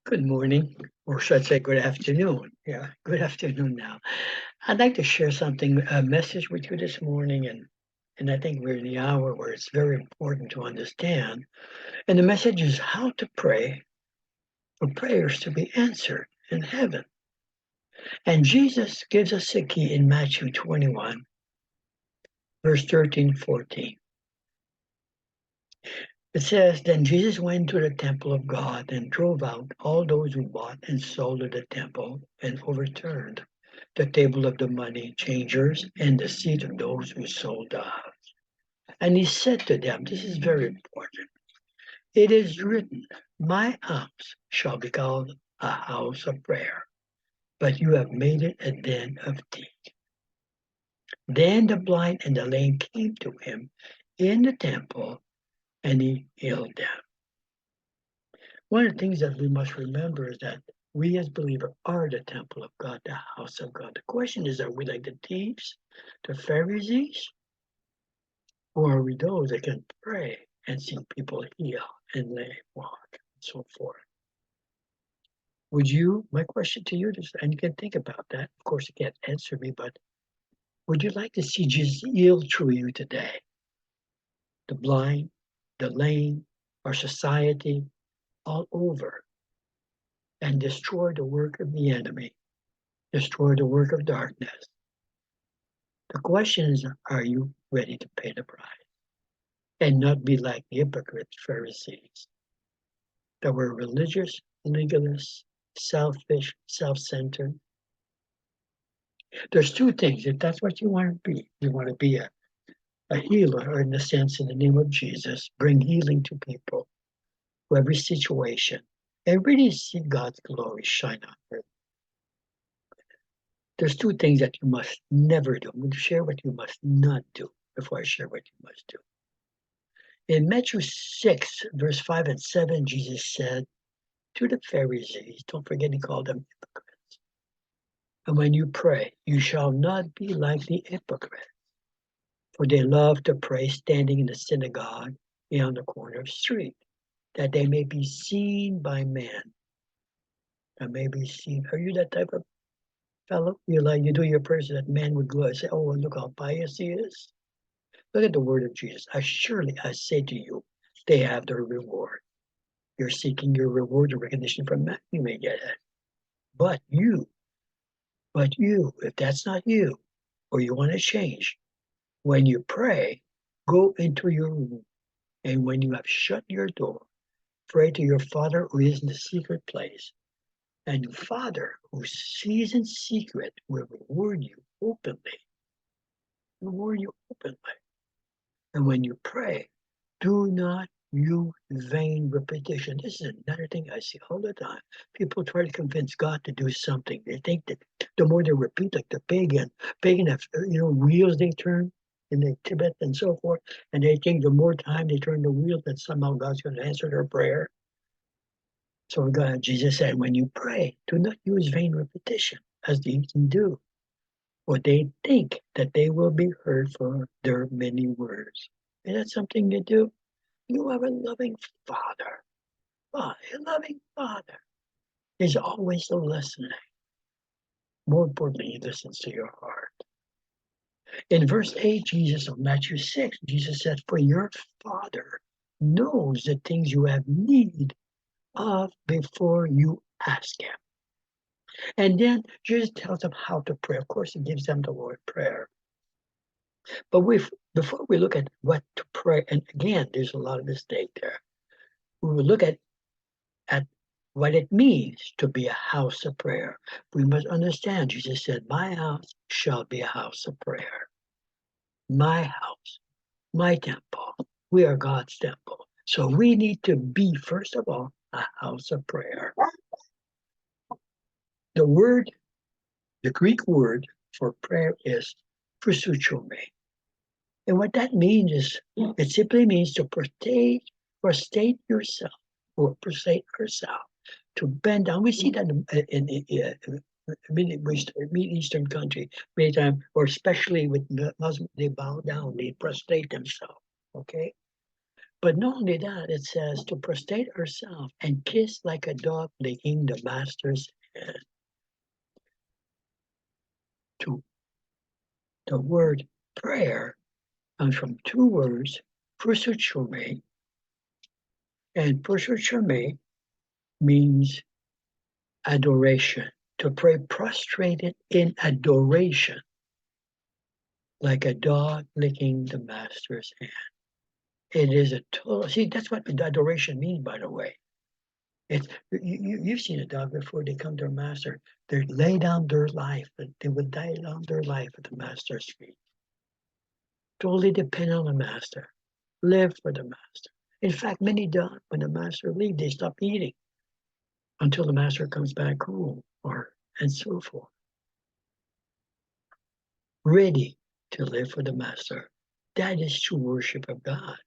Good morning, or should I say good afternoon? Yeah, good afternoon now. I'd like to share something, a message with you this morning, and I think we're in the hour where it's very important to understand. And the message is how to pray for prayers to be answered in heaven. And Jesus gives us a key in Matthew 21, verse 13, 14. It says, Then Jesus went to the temple of God and drove out all those who bought and sold at the temple and overturned the table of the money changers and the seat of those who sold doves. And he said to them, this is very important. It is written, My house shall be called a house of prayer, but you have made it a den of thieves. Then the blind and the lame came to him in the temple, and he healed them. One of the things that we must remember is that we as believers are the temple of God, the house of God. The question is, are we like the thieves, the Pharisees, or are we those that can pray and see people heal and lay walk and so forth? Would you, my question to you is, and you can think about that. Of course, you can't answer me, but would you like to see Jesus heal through you today? The blind, the lame, our society, all over, and destroy the work of the enemy, destroy the work of darkness. The question is, are you ready to pay the price and not be like the hypocrite Pharisees that were religious, legalists, selfish, self-centered? There's two things. If that's what you want to be a healer, or in a sense, in the name of Jesus, bring healing to people, to every situation, and really see God's glory shine on earth. There's two things that you must never do. I'm going to share what you must not do before I share what you must do. In Matthew 6, verse 5 and 7, Jesus said to the Pharisees, don't forget he called them hypocrites. And when you pray, you shall not be like the hypocrites, for they love to pray standing in the synagogue and on the corner of the street, that they may be seen by men. That may be seen. Are you that type of fellow? You do your prayers that man would go and say, oh, look how pious he is. Look at the word of Jesus. I say to you, they have their reward. You're seeking your reward and recognition from men, you may get it. But you, if that's not you, or you want to change, when you pray, go into your room. And when you have shut your door, pray to your Father who is in the secret place. And your Father who sees in secret will reward you openly. Reward you openly. And when you pray, do not use vain repetition. This is another thing I see all the time. People try to convince God to do something. They think that the more they repeat, like the pagan have, wheels they turn in the Tibet and so forth, and they think the more time they turn the wheel, that somehow God's going to answer their prayer. So Jesus said, when you pray, do not use vain repetition, as the heathen do, or they think that they will be heard for their many words. Is that something you do? You have a loving Father. A loving Father is always listening. More importantly, he listens to your heart. In verse 8, Jesus of Matthew 6, Jesus said, for your Father knows the things you have need of before you ask him. And then Jesus tells them how to pray. Of course, he gives them the Lord's Prayer. But before we look at what to pray, and again, there's a lot of mistake there. We will look at what it means to be a house of prayer. We must understand, Jesus said, my house shall be a house of prayer. My house, my temple. We are God's temple. So we need to be, first of all, a house of prayer. The Greek word for prayer is proseuchomai. And what that means is, it simply means to prostrate yourself, or prostrate herself, to bend down. We see that in Middle Eastern country many times, or especially with Muslims, they bow down, they prostrate themselves. Okay, But not only that, it says to prostrate ourselves and kiss like a dog licking the master's hand. To the word prayer comes from two words, pursuchome, and pursuchome means adoration. To pray prostrated in adoration, like a dog licking the master's hand. It is a total. See, that's what adoration means, by the way. It's you've seen a dog before they come to a master. They lay down their life. They would lay down their life at the master's feet. Totally depend on the master. Live for the master. In fact, many dogs, when the master leaves, they stop eating until the master comes back home, or and so forth. Ready to live for the master. That is true worship of God.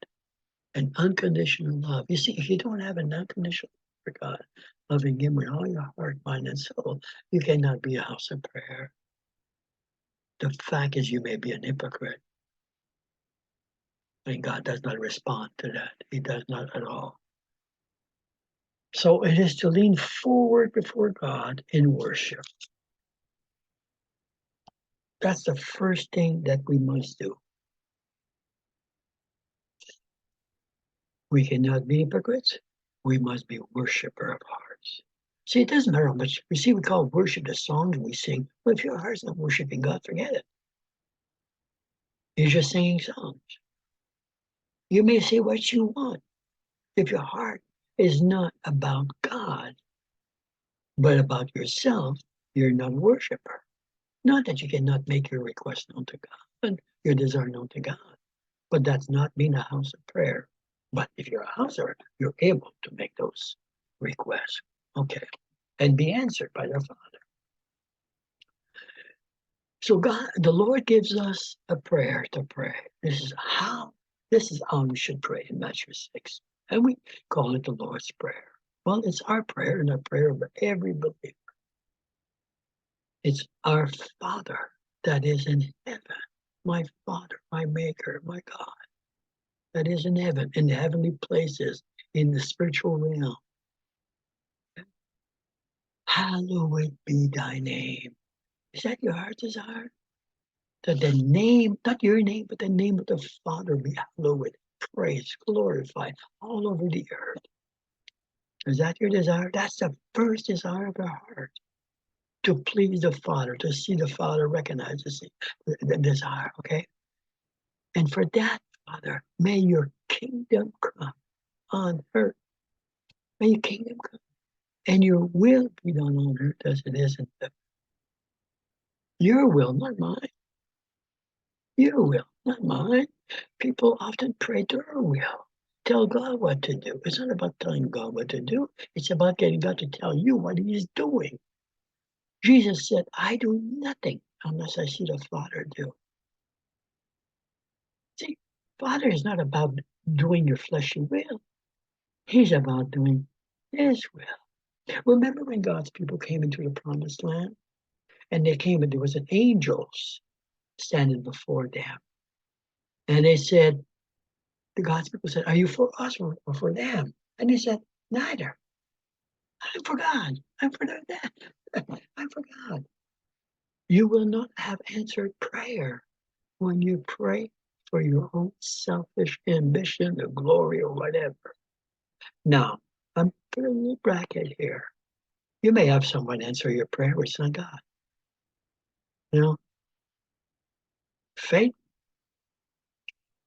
An unconditional love. You see, if you don't have an unconditional love for God, loving Him with all your heart, mind, and soul, you cannot be a house of prayer. The fact is, you may be an hypocrite. And God does not respond to that. He does not at all. So it is to lean forward before God in worship. That's the first thing that we must do. We cannot be hypocrites. We must be worshiper of hearts. See, it doesn't matter how much. You see, we call worship the songs we sing. Well, if your heart's not worshiping God, forget it. You're just singing songs. You may say what you want. If your heart is not about God, but about yourself, you're not a worshiper. Not that you cannot make your request known to God, your desire known to God, but that's not being a house of prayer. But if you're a house of prayer, you're able to make those requests, okay, and be answered by the Father. So God, the Lord gives us a prayer to pray. This is how we should pray in Matthew 6. And we call it the Lord's Prayer. Well, it's our prayer and a prayer of every believer. It's our Father that is in heaven, my Father, my Maker, my God, that is in heaven, in the heavenly places, in the spiritual realm. Hallowed be thy name. Is that your heart's desire? That the name, not your name, but the name of the Father be hallowed, praised, glorified all over the earth. Is that your desire? That's the first desire of our heart. To please the Father, to see the Father, recognize the desire, okay? And for that, Father, may your kingdom come on earth. May your kingdom come. And your will be done on earth as it is in heaven. Your will, not mine. Your will, not mine. People often pray their will. Tell God what to do. It's not about telling God what to do. It's about getting God to tell you what He's doing. Jesus said, I do nothing unless I see the Father do. See, Father is not about doing your fleshy will. He's about doing His will. Remember when God's people came into the promised land? And they came and there was an angels standing before them. And they said, the God's people said, are you for us or for them? And he said, neither. I'm for God. I'm for that. I'm for God. You will not have answered prayer when you pray for your own selfish ambition or glory or whatever. Now, I'm putting a little bracket here. You may have someone answer your prayer, which is not God. You know, faith,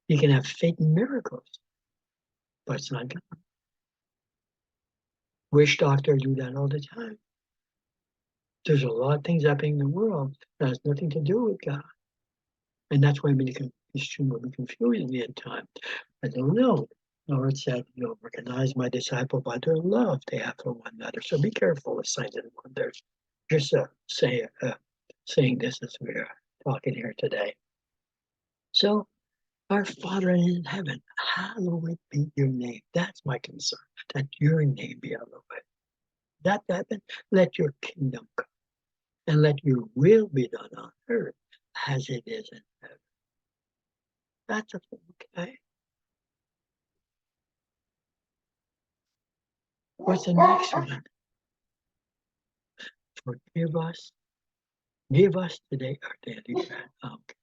you can have faith in miracles, but it's not God. Witch doctors do that all the time. There's a lot of things happening in the world that has nothing to do with God. And that's why many Christians will be confused in the end time. I don't know. The Lord said, you'll recognize my disciple by their love they have for one another. So be careful with signs and wonders. Just saying this as we're talking here today. So, our Father in heaven, hallowed be your name. That's my concern, that your name be hallowed. That happen, let your kingdom come, and let your will be done on earth as it is in heaven. That's okay. What's the next one? Forgive us. Give us today our daily bread. Okay.